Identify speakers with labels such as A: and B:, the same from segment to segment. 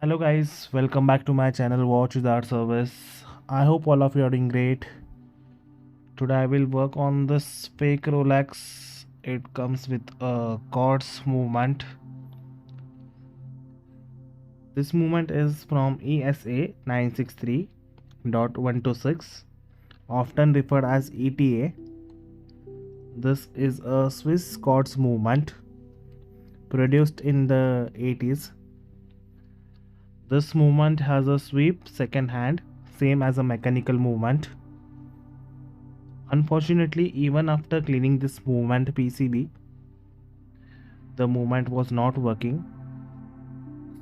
A: Hello guys, welcome back to my channel Watch with Art Service. I hope all of you are doing great. Today I will work on this fake Rolex. It comes with a quartz movement. This movement is from ESA 963.126, often referred as ETA. This is a Swiss quartz movement produced in the 80s. This movement has a sweep second hand, same as a mechanical movement. Unfortunately, even after cleaning this movement PCB, the movement was not working.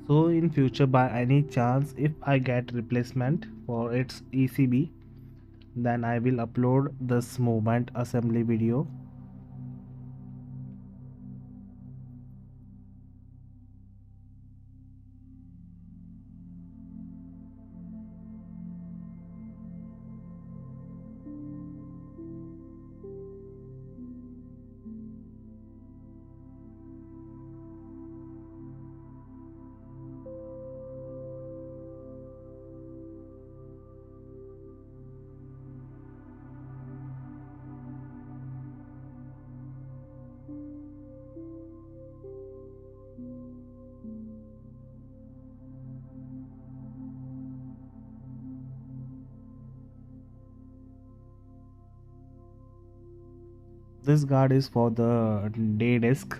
A: So in future, by any chance, if I get replacement for its ECB, then I will upload this movement assembly video. This guard is for the day disk.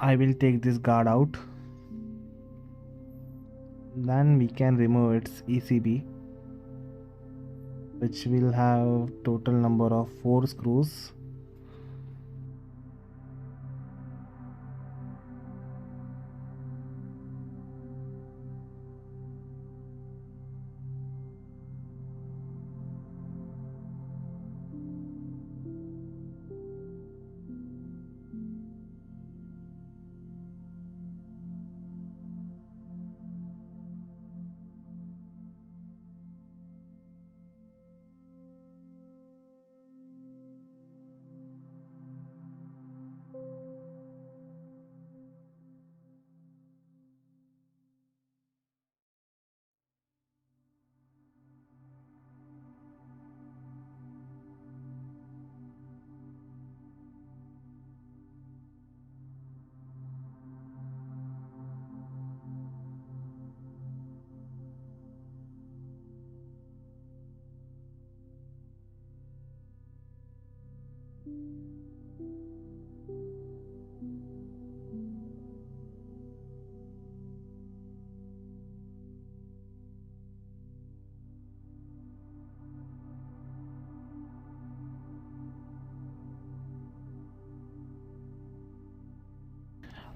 A: I will take this guard out. Then we can remove its ECB, which will have total number of 4 screws.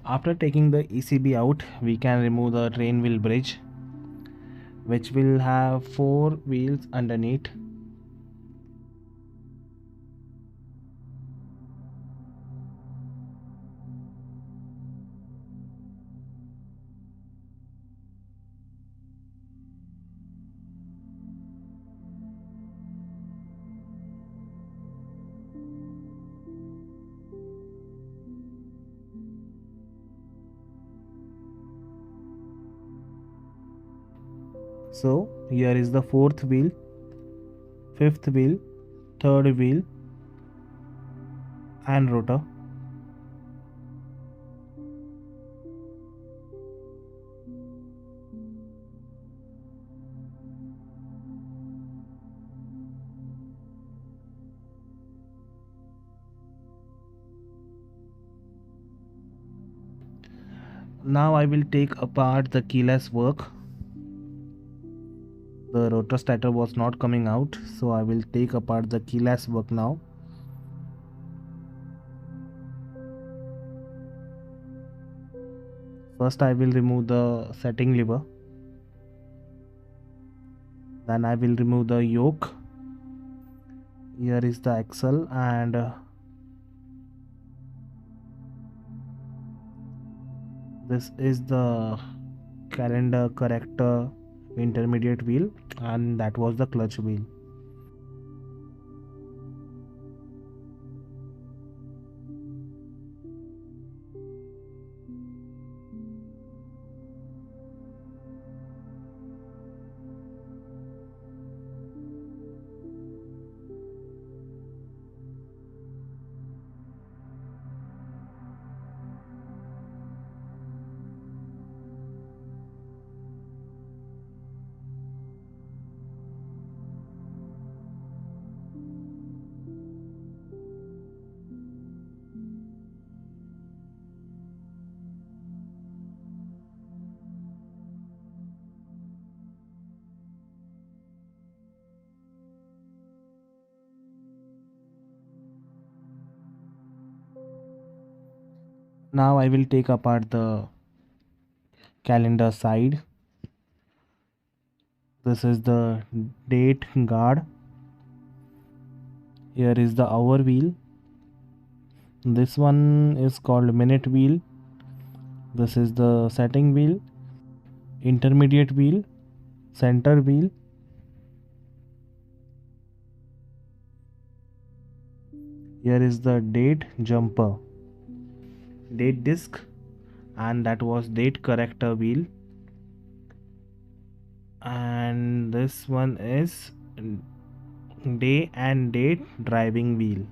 A: After taking the ECB out, we can remove the train wheel bridge, which will have 4 wheels underneath. So here is the 4th wheel, 5th wheel, 3rd wheel and rotor. Now I will take apart the keyless work. The rotor stator was not coming out, so I will take apart the keyless work now. First I will remove the setting lever, then I will remove the yoke. Here is the axle, and this is the calendar corrector intermediate wheel, and that was the clutch wheel. Now I will take apart the calendar side. This is the date guard. Here is the hour wheel. This one is called minute wheel. This is the setting wheel, intermediate wheel, center wheel. Here is the date jumper, date disc, and that was date corrector wheel. And this one is day and date driving wheel.